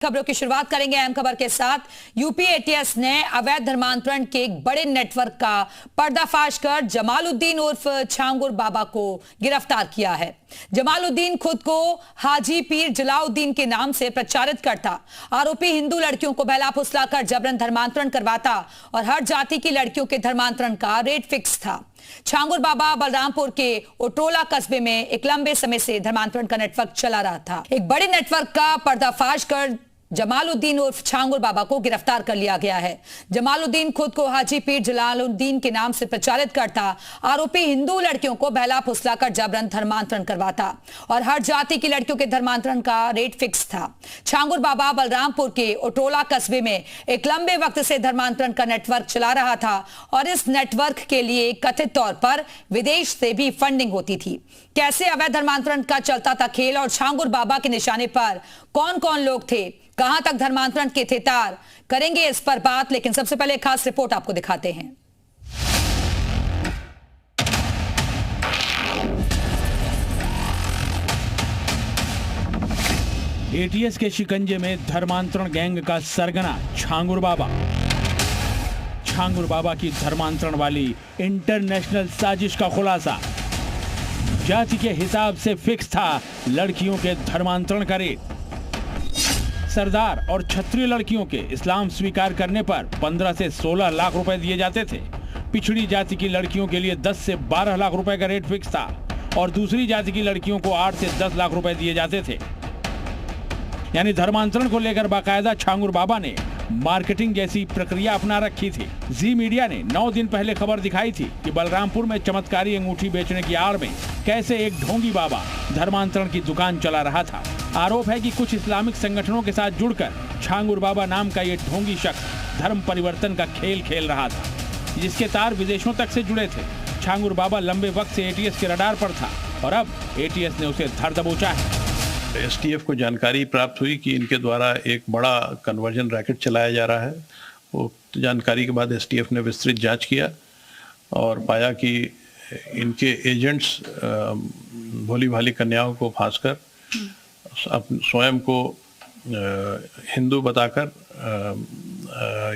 खबरों की शुरुआत करेंगे अहम खबर के साथ। यूपी एटीएस ने अवैध धर्मांतरण के एक बड़े नेटवर्क का पर्दाफाश कर जमालुद्दीन उर्फ छांगुर बाबा को गिरफ्तार किया है। जमालुद्दीन खुद को हाजी पीर जलाउद्दीन के नाम से प्रचारित करता। आरोपी हिंदू लड़कियों को बहला फुसलाकर जबरन धर्मांतरण करवाता और हर जाति की लड़कियों के धर्मांतरण का रेट फिक्स था। छांगुर बाबा बलरामपुर के ओटोला कस्बे में एक लंबे समय से धर्मांतरण का नेटवर्क चला रहा था। एक बड़े नेटवर्क का पर्दाफाश कर जमालुद्दीन उर्फ छांगुर बाबा को गिरफ्तार कर लिया गया है। जमालुद्दीन खुद को हाजी पीर जलालुद्दीन के नाम से प्रचारित करता। आरोपी हिंदू लड़कियों को बहला फुसलाकर जबरन धर्मांतरण करवाता और हर जाति की लड़कियों के धर्मांतरण का रेट फिक्स था। छांगुर बाबा बलरामपुर के ओटोला कस्बे में एक लंबे वक्त से धर्मांतरण का नेटवर्क चला रहा था और इस नेटवर्क के लिए कथित तौर पर विदेश से भी फंडिंग होती थी। कैसे अवैध धर्मांतरण का चलता था खेल और छांगुर बाबा के निशाने पर कौन कौन लोग थे, कहां तक धर्मांतरण के थे तार, करेंगे इस पर बात। लेकिन सबसे पहले एक खास रिपोर्ट आपको दिखाते हैं। एटीएस के शिकंजे में धर्मांतरण गैंग का सरगना छांगुर बाबा। छांगुर बाबा की धर्मांतरण वाली इंटरनेशनल साजिश का खुलासा। जाति के हिसाब से फिक्स था लड़कियों के धर्मांतरण का रेट। सरदार और क्षत्रिय लड़कियों के इस्लाम स्वीकार करने पर 15 से 16 लाख रुपए दिए जाते थे। पिछड़ी जाति की लड़कियों के लिए 10 से 12 लाख रुपए का रेट फिक्स था और दूसरी जाति की लड़कियों को 8 से 10 लाख रुपए दिए जाते थे। यानी धर्मांतरण को लेकर बाकायदा छांगुर बाबा ने मार्केटिंग जैसी प्रक्रिया अपना रखी थी। जी मीडिया ने 9 दिन पहले खबर दिखाई थी कि बलरामपुर में चमत्कारी अंगूठी बेचने की आड़ में कैसे एक ढोंगी बाबा धर्मांतरण की दुकान चला रहा था। आरोप है कि कुछ इस्लामिक संगठनों के साथ जुड़कर छांगुर बाबा नाम का ये ढोंगी शख्स धर्म परिवर्तन का खेल खेल रहा था, जिसके तार विदेशों तक से जुड़े थे। छांगुर बाबा लंबे वक्त से एटीएस के रडार पर था और अब एटीएस ने उसे धर दबोचा है। एसटीएफ को जानकारी प्राप्त हुई कि इनके द्वारा एक बड़ा कन्वर्जन रैकेट चलाया जा रहा है। वो जानकारी के बाद एसटीएफ ने विस्तृत जांच किया और पाया कि इनके एजेंट्स भोली भाली कन्याओं को फांसकर स्वयं को हिंदू बताकर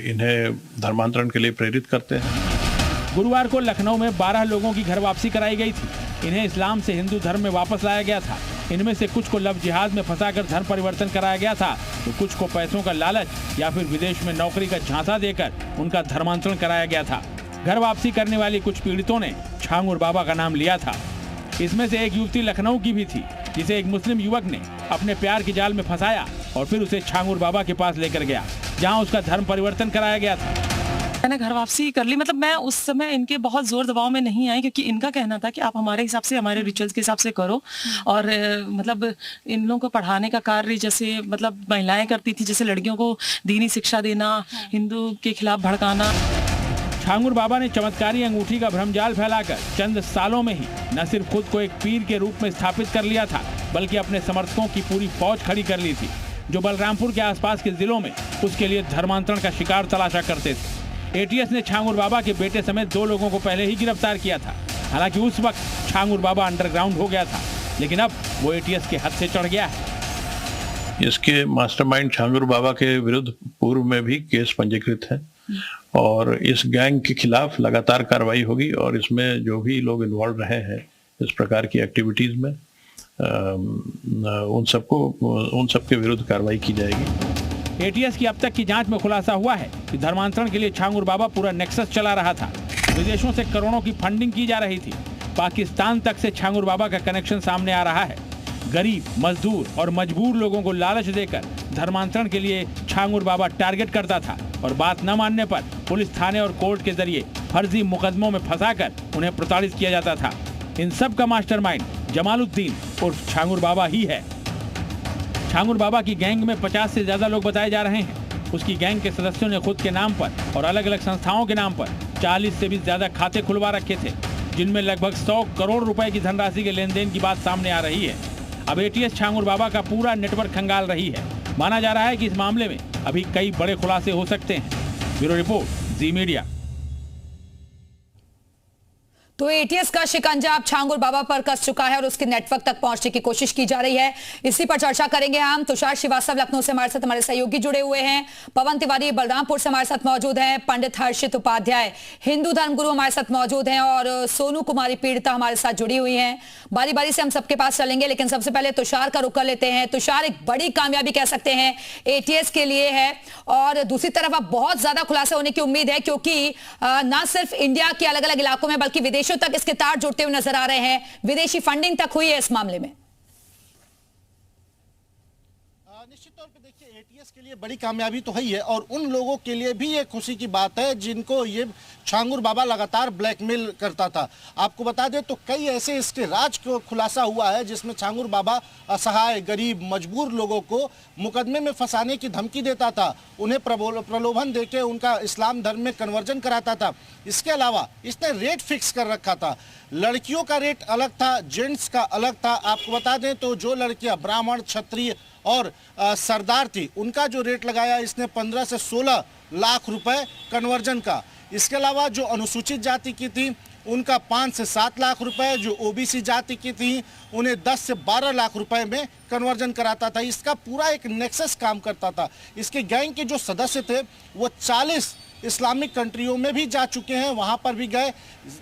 इन्हें धर्मांतरण के लिए प्रेरित करते हैं। गुरुवार को लखनऊ में 12 लोगों की घर वापसी कराई गई थी। इन्हें इस्लाम से हिंदू धर्म में वापस लाया गया था। इनमें से कुछ को लव जिहाद में फंसाकर धर्म परिवर्तन कराया गया था, तो कुछ को पैसों का लालच या फिर विदेश में नौकरी का झांसा देकर उनका धर्मांतरण कराया गया था। घर वापसी करने वाली कुछ पीड़ितों ने छांगुर बाबा का नाम लिया था। इसमें से एक युवती लखनऊ की भी थी, जिसे एक मुस्लिम युवक ने अपने प्यार की जाल में फंसाया और फिर उसे छांगुर बाबा के पास लेकर गया, जहां उसका धर्म परिवर्तन कराया गया था। मैंने घर वापसी कर ली। मतलब मैं उस समय इनके बहुत जोर दबाव में नहीं आई, क्योंकि इनका कहना था कि आप हमारे हिसाब से, हमारे रिचुअल्स के हिसाब से करो। और मतलब इन लोगों को पढ़ाने का कार्य जैसे मतलब महिलाएं करती थी, जैसे लड़कियों को दीनी शिक्षा देना, हिंदू के खिलाफ भड़काना। छांगुर बाबा ने चमत्कारी अंगूठी का भ्रमजाल फैलाकर चंद सालों में ही न सिर्फ खुद को एक पीर के रूप में स्थापित कर लिया था, बल्कि अपने समर्थकों की पूरी फौज खड़ी कर ली थी, जो बलरामपुर के आसपास के जिलों में उसके लिए धर्मांतरण का शिकार तलाशा करते थे। एटीएस ने छांगुर बाबा के बेटे समेत 2 लोगों को पहले ही गिरफ्तार किया था। हालांकि उस वक्त छांगुर बाबा अंडरग्राउंड हो गया था, लेकिन अब वो एटीएस के हद से चढ़ गया है। इसके मास्टरमाइंड छांगुर बाबा के विरुद्ध पूर्व में भी केस पंजीकृत है और इस गैंग के खिलाफ लगातार कार्रवाई होगी और इसमें जो भी लोग इन्वॉल्व रहे हैं इस प्रकार की एक्टिविटीज में उन सबके विरुद्ध कार्रवाई की जाएगी। एटीएस की अब तक की जांच में खुलासा हुआ है कि धर्मांतरण के लिए छांगुर बाबा पूरा नेक्सस चला रहा था। विदेशों से करोड़ों की फंडिंग की जा रही थी। पाकिस्तान तक से छांगुर बाबा का कनेक्शन सामने आ रहा है। गरीब, मजदूर और मजबूर लोगों को लालच देकर धर्मांतरण के लिए छांगुर बाबा टारगेट करता था और बात न मानने पर पुलिस थाने और कोर्ट के जरिए फर्जी मुकदमों में फंसाकर उन्हें प्रताड़ित किया जाता था। इन सब का मास्टरमाइंड जमालुद्दीन उर्फ छांगुर बाबा ही है। छांगुर बाबा की गैंग में 50 से ज्यादा लोग बताए जा रहे हैं। उसकी गैंग के सदस्यों ने खुद के नाम पर और अलग अलग संस्थाओं के नाम पर 40 से भी ज्यादा खाते खुलवा रखे थे, जिनमें लगभग 100 करोड़ रुपए की धनराशि के लेन देन की बात सामने आ रही है। अब एटीएस छांगुर बाबा का पूरा नेटवर्क खंगाल रही है। माना जा रहा है कि इस मामले में अभी कई बड़े खुलासे हो सकते हैं। ब्यूरो रिपोर्ट, जी मीडिया। तो एटीएस का शिकंजा अब छांगुर बाबा पर कस चुका है और उसके नेटवर्क तक पहुंचने की कोशिश की जा रही है। इसी पर चर्चा करेंगे हम। तुषार श्रीवास्तव लखनऊ से हमारे साथ हमारे सहयोगी जुड़े हुए हैं, पवन तिवारी बलरामपुर से हमारे साथ मौजूद हैं, पंडित हर्षित उपाध्याय हिंदू धर्मगुरु हमारे साथ मौजूद हैं और सोनू कुमारी पीड़िता हमारे साथ जुड़ी हुई हैं। बारी बारी से हम सबके पास चलेंगे, लेकिन सबसे पहले तुषार का रुख कर लेते हैं। तुषार, एक बड़ी कामयाबी कह सकते हैं एटीएस के लिए है और दूसरी तरफ अब बहुत ज्यादा खुलासा होने की उम्मीद है, क्योंकि न सिर्फ इंडिया के अलग अलग इलाकों में बल्कि विदेशों तक इसके तार जुड़ते हुए नजर आ रहे हैं। विदेशी फंडिंग तक हुई है इस मामले में। निश्चित तौर पे देखिए, एटीएस के लिए बड़ी कामयाबी तो है ही है और उन लोगों के लिए भी ये खुशी की बात है जिनको ये छांगुर बाबा लगातार ब्लैकमेल करता था। आपको बता दें तो कई ऐसे इसके राज को खुलासा हुआ है जिसमें छांगुर बाबा असहाय, गरीब, मजबूर लोगों को मुकदमे में फंसाने की धमकी देता था, उन्हें प्रलोभन देके उनका इस्लाम धर्म में कन्वर्जन कराता था। इसके अलावा इसने रेट फिक्स कर रखा था। लड़कियों का रेट अलग था, जेंट्स का अलग था। आपको बता दें तो जो लड़कियां ब्राह्मण, क्षत्रिय और सरदार थी, उनका जो रेट लगाया इसने 15 से 16 लाख रुपए कन्वर्जन का। इसके अलावा जो अनुसूचित जाति की थी उनका 5 से 7 लाख रुपए, जो ओबीसी जाति की थी उन्हें 10 से 12 लाख रुपए में कन्वर्जन कराता था। इसका पूरा एक नेक्सस काम करता था। इसके गैंग के जो सदस्य थे वो 40 इस्लामिक कंट्रियों में भी जा चुके हैं, वहाँ पर भी गए।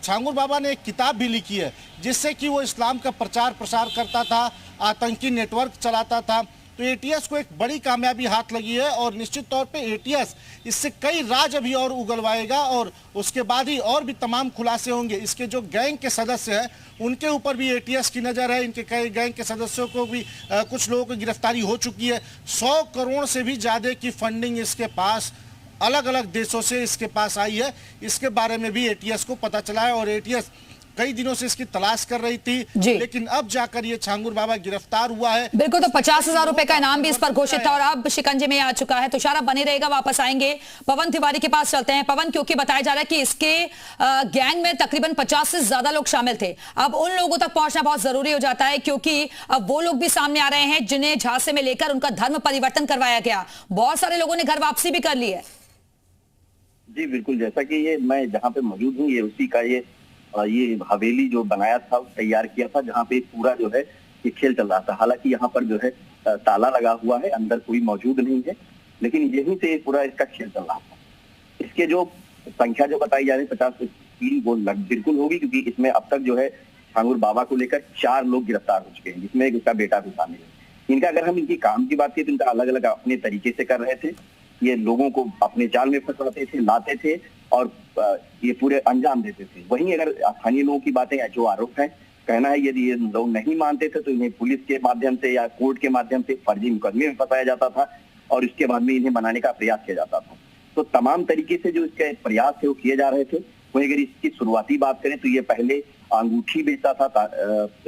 छांगुर बाबा ने एक किताब भी लिखी है जिससे कि वो इस्लाम का प्रचार प्रसार करता था, आतंकी नेटवर्क चलाता था। तो एटीएस को एक बड़ी कामयाबी हाथ लगी है और निश्चित तौर पे एटीएस इससे कई राज अभी और उगलवाएगा और उसके बाद ही और भी तमाम खुलासे होंगे। इसके जो गैंग के सदस्य हैं उनके ऊपर भी एटीएस की नज़र है। इनके कई गैंग के सदस्यों को भी कुछ लोगों की गिरफ्तारी हो चुकी है। 100 करोड़ से भी ज़्यादा की फंडिंग इसके पास अलग अलग देशों से इसके पास आई है। इसके बारे में भी एटीएस को पता चला है और एटीएस कई दिनों से इसकी तलाश कर रही थी, लेकिन अब जाकर ये छांगुर बाबा गिरफ्तार हुआ है। बिल्कुल, तो 50,000 रुपए का इनाम भी इस पर घोषित था और अब शिकंजे में आ चुका है। तुषार अब बने रहेगा, वापस आएंगे। पवन तिवारी के पास चलते हैं। पवन, क्योंकि बताया जा रहा है कि इसके गैंग में तकरीबन 50 से ज्यादा लोग शामिल थे। अब उन लोगों तक पहुंचना बहुत जरूरी हो जाता है, क्योंकि अब वो लोग भी सामने आ रहे हैं जिन्हें झांसे में लेकर उनका धर्म परिवर्तन करवाया गया। बहुत सारे लोगों ने घर वापसी भी कर ली है। जी बिल्कुल, जैसा कि ये मैं जहाँ पे मौजूद हूँ, ये उसी का ये हवेली जो बनाया था, तैयार किया था, जहाँ पे पूरा जो है ये खेल चल रहा था। हालांकि यहाँ पर जो है ताला लगा हुआ है, अंदर कोई मौजूद नहीं है, लेकिन यहीं से पूरा इसका खेल चल रहा था। इसके जो संख्या जो बताई जा रही है 50 से 3 वो बिल्कुल होगी, क्योंकि इसमें अब तक जो है छांगुर बाबा को लेकर 4 लोग गिरफ्तार हो चुके हैं, जिसमें एक उसका बेटा भी शामिल है। इनका अगर हम इनकी काम की बात करें तो इनका अलग अलग अपने तरीके से कर रहे थे। ये लोगों को अपने जाल में फंसाते थे, लाते थे और ये पूरे अंजाम देते थे। वहीं अगर स्थानीय लोगों की बातें जो आरोप है, कहना है यदि ये लोग नहीं मानते थे तो इन्हें पुलिस के माध्यम से या कोर्ट के माध्यम से फर्जी मुकदमे में फंसाया जाता था और इसके बाद में इन्हें बनाने का प्रयास किया जाता था। तो तमाम तरीके से जो इसके प्रयास थे वो किए जा रहे थे। वहीं अगर इसकी शुरुआती बात करें तो ये पहले अंगूठी बेचता था,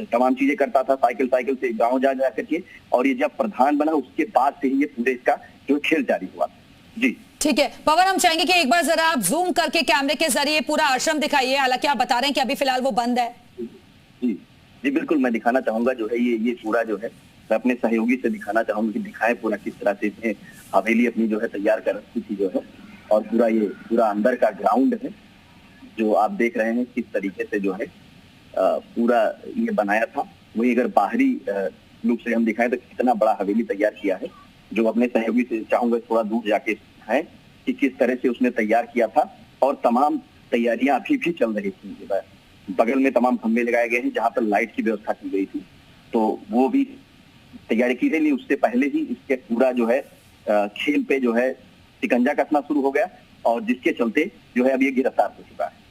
तमाम चीजें करता था, साइकिल से गाँव जा करके, और ये जब प्रधान बना उसके बाद से ही ये पूरे इसका जो खेल जारी हुआ। जी ठीक है पवन, हम चाहेंगे कि एक बार जरा आप जूम करके कैमरे के जरिए पूरा आश्रम दिखाइए। हालांकि आप बता रहे हैं कि अभी फिलहाल वो बंद है। जी बिल्कुल, मैं दिखाना चाहूंगा जो है ये पूरा जो है मैं अपने सहयोगी से दिखाना चाहूंगा कि दिखाएं पूरा किस तरह से इसने हवेली अपनी जो है तैयार कर रखी थी जो है, और पूरा अंदर का ग्राउंड है जो आप देख रहे हैं किस तरीके से जो है पूरा ये बनाया था। वही अगर बाहरी लुक से हम दिखाएं तो कितना बड़ा हवेली तैयार किया है, जो अपने सहयोगी से चाहूंगा थोड़ा दूर जाके है कि किस तरह से उसने तैयार किया था। और तमाम तैयारियां अभी भी चल रही थी। बगल में तमाम खंभे लगाए गए हैं जहां पर लाइट की व्यवस्था की गई थी, तो वो भी तैयारी की गई। उससे पहले ही इसके पूरा जो है खेल पे जो है शिकंजा कसना शुरू हो गया और जिसके चलते जो है अब ये गिरफ्तार हो चुका है।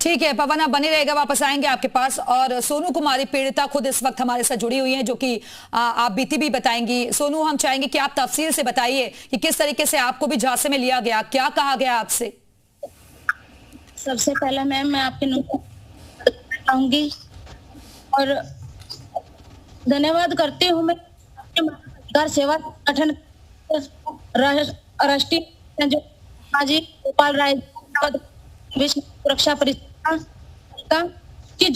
ठीक है पवन, आप बने रहेगा, वापस आएंगे आपके पास। और सोनू कुमारी पीड़िता खुद इस वक्त हमारे साथ जुड़ी हुई हैं, जो कि आप बीती भी बताएंगी। सोनू, हम चाहेंगे कि आप तफसील से बताइए कि किस तरीके से आपको भी झांसे में लिया गया, क्या कहा गया आपसे? सबसे पहले मैं आपके चाहूंगी और धन्यवाद करती हूँ मैं घर सेवा संगठन राष्ट्रीय जो माजी गोपाल राय विश्व सुरक्षा परिषद का कि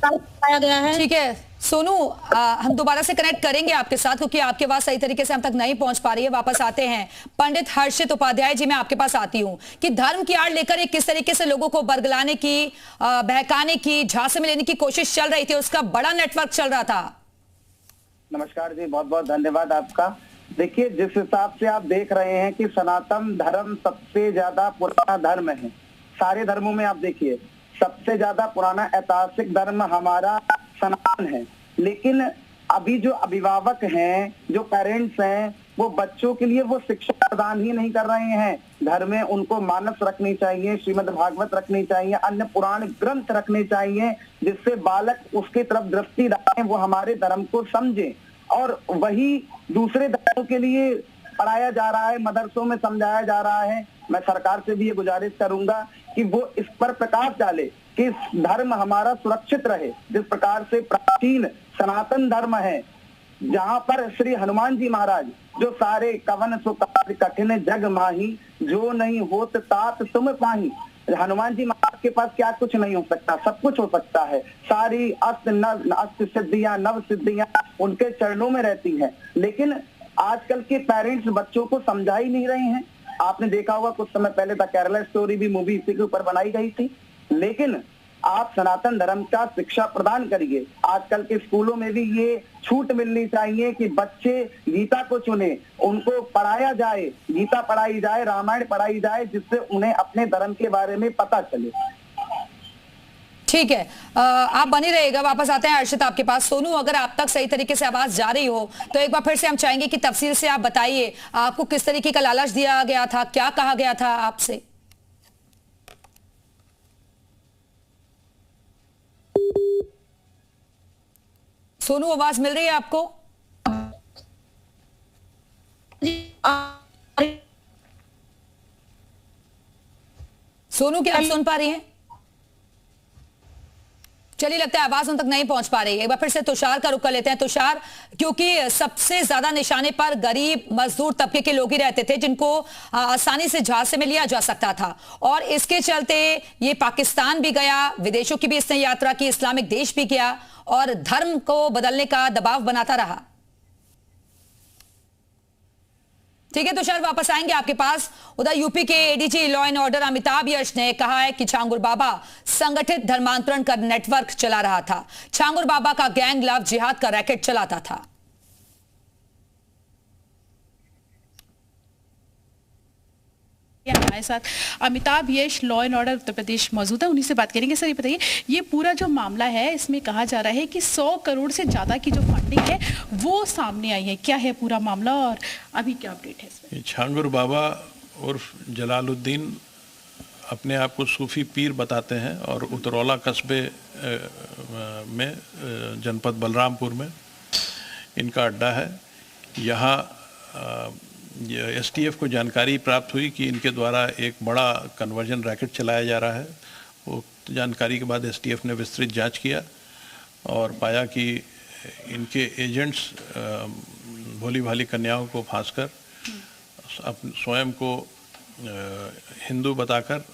पाया गया है। ठीक है सोनू, हम दोबारा से कनेक्ट करेंगे आपके साथ क्योंकि आपके पास सही तरीके से हम तक नहीं पहुंच पा रही है। वापस आते हैं पंडित हर्षित उपाध्याय जी, मैं आपके पास आती हूं कि धर्म की आड़ लेकर किस तरीके से लोगों को बरगलाने की, बहकाने की, झांसे में लेने की कोशिश चल रही थी, उसका बड़ा नेटवर्क चल रहा था। नमस्कार जी, बहुत बहुत धन्यवाद आपका। देखिए, जिस हिसाब से आप देख रहे हैं कि सनातन धर्म सबसे ज्यादा पुराना धर्म है, सारे धर्मों में आप देखिए सबसे ज्यादा पुराना ऐतिहासिक धर्म हमारा सनातन है। लेकिन अभी जो अभिभावक हैं, जो पेरेंट्स हैं, वो बच्चों के लिए वो शिक्षा प्रदान ही नहीं कर रहे हैं। घर में उनको मानस रखनी चाहिए, श्रीमद् भागवत रखनी चाहिए, अन्य पुराण ग्रंथ रखने चाहिए, जिससे बालक उसकी तरफ दृष्टि डालें, वो हमारे धर्म को समझे। और वही दूसरे धर्मों के लिए पढ़ाया जा रहा है, मदरसों में समझाया जा रहा है। मैं सरकार से भी ये गुजारिश करूंगा कि वो इस पर प्रकाश डाले कि धर्म हमारा सुरक्षित रहे। जिस प्रकार से प्राचीन सनातन धर्म है, जहाँ पर श्री हनुमान जी महाराज जो सारे कवन सो कार्य कठिन जग माही, जो नहीं होत तात तुम पाही। हनुमान जी महाराज के पास क्या कुछ नहीं हो सकता, सब कुछ हो सकता है। सारी अष्ट सिद्धियां, नव सिद्धियां उनके चरणों में रहती हैं। लेकिन आजकल के पेरेंट्स बच्चों को समझा ही नहीं रहे हैं। आपने देखा होगा कुछ समय पहले द केरला स्टोरी भी मूवी इसी के ऊपर बनाई गई थी। लेकिन आप सनातन धर्म का शिक्षा प्रदान करिए। आजकल के स्कूलों में भी ये छूट मिलनी चाहिए कि बच्चे गीता को चुने, उनको पढ़ाया जाए, गीता पढ़ाई जाए, रामायण पढ़ाई जाए, जिससे उन्हें अपने धर्म के बारे में पता चले। ठीक है, आप बने रहिएगा, वापस आते हैं हर्षित आपके पास। सोनू, अगर आप तक सही तरीके से आवाज जा रही हो तो एक बार फिर से हम चाहेंगे कि तफसील से आप बताइए, आपको किस तरीके का लालच दिया गया था, क्या कहा गया था आपसे? सोनू, आवाज मिल रही है आपको? सोनू, क्या आप सुन पा रही हैं? चलिए, लगता है आवाज उन तक नहीं पहुंच पा रही है। एक बार फिर से तुषार का रुख कर लेते हैं। तुषार, क्योंकि सबसे ज्यादा निशाने पर गरीब मजदूर तबके के लोग ही रहते थे, जिनको आसानी से झांसे में लिया जा सकता था, और इसके चलते ये पाकिस्तान भी गया, विदेशों की भी इसने यात्रा की, इस्लामिक देश भी गया और धर्म को बदलने का दबाव बनाता रहा। ठीक है तुषार, वापस आएंगे आपके पास। उधर यूपी के ADG law and order Amitabh Yash ने कहा है कि छांगुर बाबा संगठित धर्मांतरण का नेटवर्क चला रहा था। छांगुर बाबा का गैंग लव जिहाद का रैकेट चलाता था। हमारे साथ अमिताभ यश law and order Uttar Pradesh मौजूद है, उन्हीं से बात करेंगे। सर ये बताइए, ये पूरा जो मामला है, इसमें कहा जा रहा है कि 100 करोड़ से ज्यादा की जो फंडिंग है वो सामने आई है, क्या है पूरा मामला और अभी क्या अपडेट है इसमें? छांगुर बाबा उर्फ जलालुद्दीन अपने आप को सूफी पीर बताते हैं और उतरौला कस्बे में जनपद बलरामपुर में इनका अड्डा है। यहाँ एसटीएफ को जानकारी प्राप्त हुई कि इनके द्वारा एक बड़ा कन्वर्जन रैकेट चलाया जा रहा है। वो जानकारी के बाद एसटीएफ ने विस्तृत जांच किया और पाया कि इनके एजेंट्स भोली भाली कन्याओं को फांसकर स्वयं को हिंदू बताकर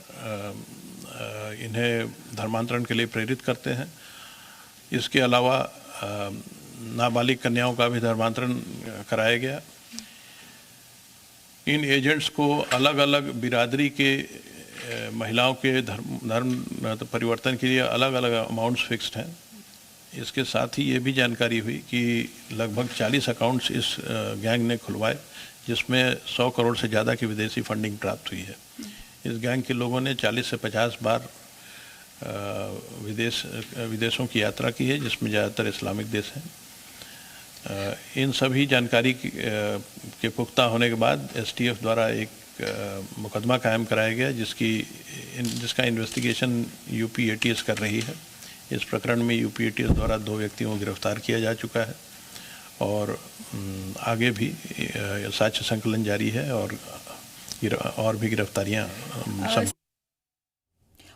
इन्हें धर्मांतरण के लिए प्रेरित करते हैं। इसके अलावा नाबालिग कन्याओं का भी धर्मांतरण कराया गया। इन एजेंट्स को अलग अलग बिरादरी के महिलाओं के धर्म परिवर्तन के लिए अलग अलग अमाउंट्स फिक्स्ड हैं। इसके साथ ही ये भी जानकारी हुई कि लगभग 40 अकाउंट्स इस गैंग ने खुलवाए, जिसमें 100 करोड़ से ज़्यादा की विदेशी फंडिंग प्राप्त हुई है। इस गैंग के लोगों ने 40 से 50 बार विदेशों की यात्रा की है, जिसमें ज़्यादातर इस्लामिक देश हैं। इन सभी जानकारी के पुख्ता होने के बाद एसटीएफ द्वारा एक मुकदमा कायम कराया गया, जिसका इन्वेस्टिगेशन यूपी एटीएस कर रही है। इस प्रकरण में यूपी एटीएस द्वारा 2 व्यक्तियों को गिरफ्तार किया जा चुका है और आगे भी साक्ष्य संकलन जारी है और भी गिरफ्तारियां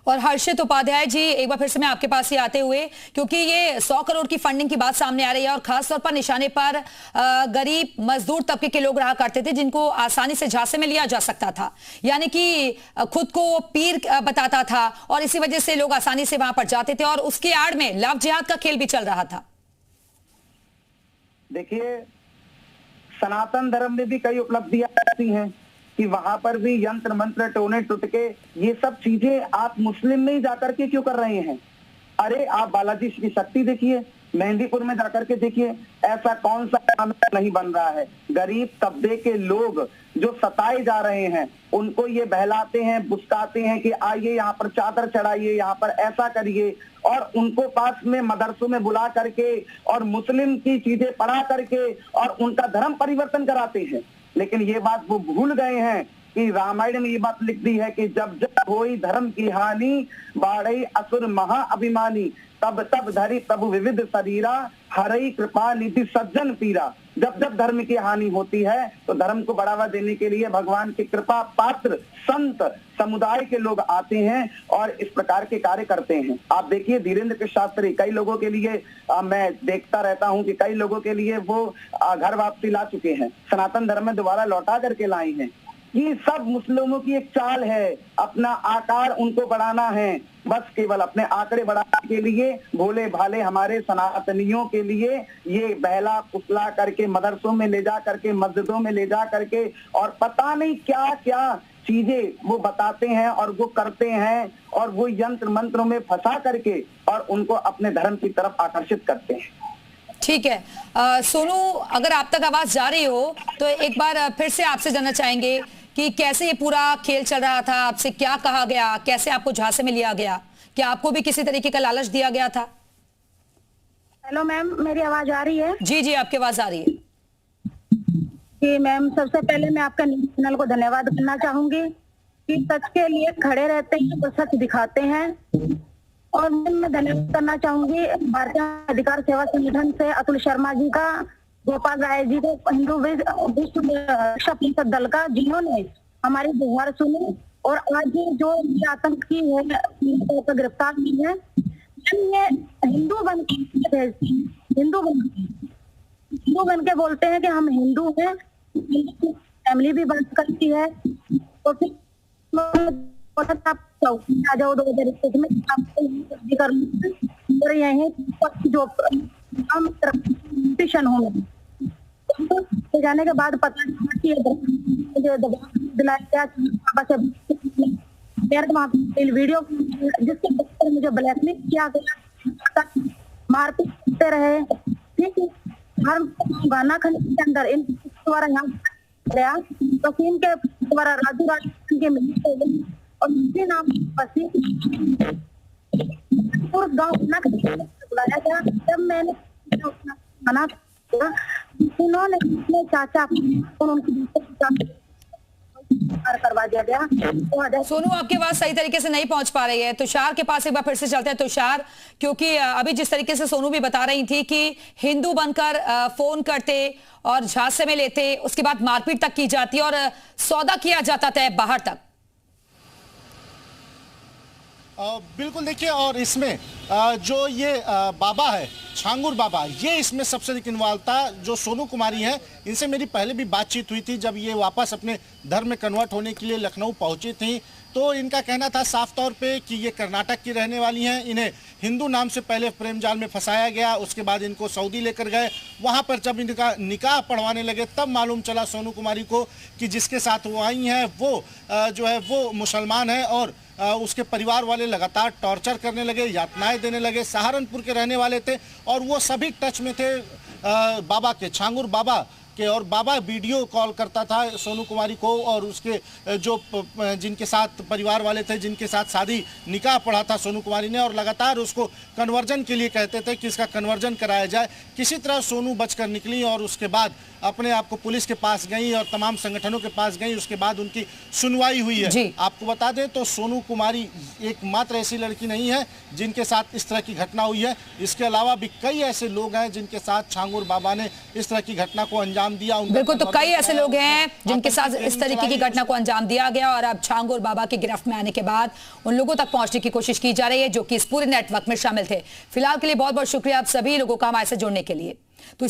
और हर्षित उपाध्याय जी, एक बार फिर से मैं आपके पास ही आते हुए, क्योंकि ये 100 करोड़ की फंडिंग की बात सामने आ रही है और खासतौर पर निशाने पर गरीब मजदूर तबके के लोग रहा करते थे जिनको आसानी से झांसे में लिया जा सकता था, यानी कि खुद को पीर बताता था और इसी वजह से लोग आसानी से वहां पर जाते थे और उसके आड़ में लव जिहाद का खेल भी चल रहा था। देखिए, सनातन धर्म में भी कई उपलब्धियां ऐसी हैं कि वहां पर भी यंत्र मंत्र टोने टुटके ये सब चीजें आप मुस्लिम में ही जाकर के क्यों कर रहे हैं? अरे आप बालाजी की शक्ति देखिए, मेहंदीपुर में जाकर के देखिए, ऐसा कौन सा काम नहीं बन रहा है। गरीब तबके के लोग जो सताए जा रहे हैं उनको ये बहलाते हैं, बुसकाते हैं कि आइए यहाँ पर चादर चढ़ाइए, यहाँ पर ऐसा करिए, और उनको पास में मदरसों में बुला करके और मुस्लिम की चीजें पढ़ा करके और उनका धर्म परिवर्तन कराते हैं। लेकिन ये बात वो भूल गए हैं कि रामायण में ये बात लिख दी है कि जब जब होई धर्म की हानि बाढ़ई असुर महा अभिमानी, तब तब धरी प्रभु विविध शरीरा हरई कृपा निधि सज्जन पीरा। जब जब धर्म की हानि होती है तो धर्म को बढ़ावा देने के लिए भगवान की कृपा पात्र संत समुदाय के लोग आते हैं और इस प्रकार के कार्य करते हैं। आप देखिए धीरेन्द्र के शास्त्री, कई लोगों के लिए मैं देखता रहता हूं कि कई लोगों के लिए वो घर वापसी ला चुके हैं, सनातन धर्म में दोबारा लौटा करके लाए हैं। ये सब मुस्लिमों की एक चाल है, अपना आकार उनको बढ़ाना है, बस केवल अपने आंकड़े बढ़ाने के लिए, भोले भाले हमारे सनातनियों के लिए ये बहला फुसला करके मदरसों में ले जा करके, मस्जिदों में ले जा करके और पता नहीं क्या क्या चीजें वो बताते हैं और वो करते हैं और वो यंत्र मंत्रों में फंसा करके और उनको अपने धर्म की तरफ आकर्षित करते हैं। ठीक है, सोनू, अगर आप तक आवाज जा रही हो तो एक बार फिर से आपसे जानना चाहेंगे कि कैसे ये पूरा खेल चल रहा था, आपसे क्या कहा गया, कैसे आपको झांसे में लिया गया, क्या आपको भी किसी तरीके का लालच दिया गया था? हेलो मैम, मेरी आवाज आ रही है? जी जी, आपकी आवाज आ रही है। जी मैम, सबसे पहले मैं आपका न्यूज चैनल को धन्यवाद करना चाहूंगी कि सच के लिए खड़े रहते हैं तो सच दिखाते हैं। और मैं धन्यवाद करना चाहूंगी भारतीय अधिकार सेवा संगठन से अतुल शर्मा जी का, गोपाल राय जी को, हिंदू विश्व रक्षा परिषद दल का, जिन्होंने हमारी गुहार सुनी और आज जो आतंकी है गिरफ्तार की है। ये हिंदू बन के बोलते हैं कि हम हिंदू हैं, फैमिली भी बन करती है, तो फिर आप आ जाओ 2021 में और यही जो कंपटीशन हो जाने के बाद पता चला कि मुझे दबाव दिलाया गया, वीडियो जिसके पर मुझे ब्लैकमेल किया गया, मारपीट करते रहे। ठीक है, हर गाना खंड के अंदर इन द्वारा यहाँ गया, वसीम के द्वारा राजू राजस्थान के मिले और मुझे नाम वसीम गाँव बुलाया गया। जब मैंने मना किया, उन्होंने अपने चाचा उनकी करवा दिया गया। सोनू, आपकी आवाज सही तरीके से नहीं पहुंच पा रही है। तुषार के पास एक बार फिर से चलते हैं। तुषार, क्योंकि अभी जिस तरीके से सोनू भी बता रही थी कि हिंदू बनकर फोन करते और झांसे में लेते, उसके बाद मारपीट तक की जाती और सौदा किया जाता था बाहर तक। बिल्कुल, देखिए, और इसमें जो ये बाबा है, छांगुर बाबा, ये इसमें सबसे इन्वॉल्व था। जो सोनू कुमारी हैं, इनसे मेरी पहले भी बातचीत हुई थी जब ये वापस अपने धर्म में कन्वर्ट होने के लिए लखनऊ पहुंची थी। तो इनका कहना था साफ तौर पे कि ये कर्नाटक की रहने वाली हैं, इन्हें हिंदू नाम से पहले प्रेम जाल में फंसाया गया, उसके बाद इनको सऊदी लेकर गए। वहाँ पर जब इनका निकाह पढ़वाने लगे तब मालूम चला सोनू कुमारी को कि जिसके साथ वो आई हैं वो जो है वो मुसलमान है और उसके परिवार वाले लगातार टॉर्चर करने लगे, यातनाएं देने लगे। सहारनपुर के रहने वाले थे और वो सभी टच में थे बाबा के, छांगुर बाबा के, और बाबा वीडियो कॉल करता था सोनू कुमारी को और उसके जो जिनके साथ परिवार वाले थे, जिनके साथ शादी निकाह पढ़ा था सोनू कुमारी ने, और लगातार उसको कन्वर्जन के लिए कहते थे कि इसका कन्वर्जन कराया जाए। किसी तरह सोनू बचकर निकली और उसके बाद अपने आप को पुलिस के पास गई और तमाम संगठनों के पास गई। उसके बाद उनकी सुनवाई हुई है। आपको बता दें तो सोनू कुमारी एकमात्र ऐसी लड़की नहीं है जिनके साथ इस तरह की घटना हुई है। इसके अलावा भी कई ऐसे लोग हैं जिनके साथ छांगुर बाबा ने इस तरह की घटना को अंजाम अंजाम दिया। बिल्कुल, तो कई ऐसे लोग हैं जिनके साथ इस तरीके की घटना को अंजाम दिया गया और अब छांगुर बाबा की गिरफ्त में आने के बाद उन लोगों तक पहुंचने की कोशिश की जा रही है जो कि इस पूरे नेटवर्क में शामिल थे। फिलहाल के लिए बहुत बहुत शुक्रिया आप सभी लोगों का हमारे से जुड़ने के लिए। तो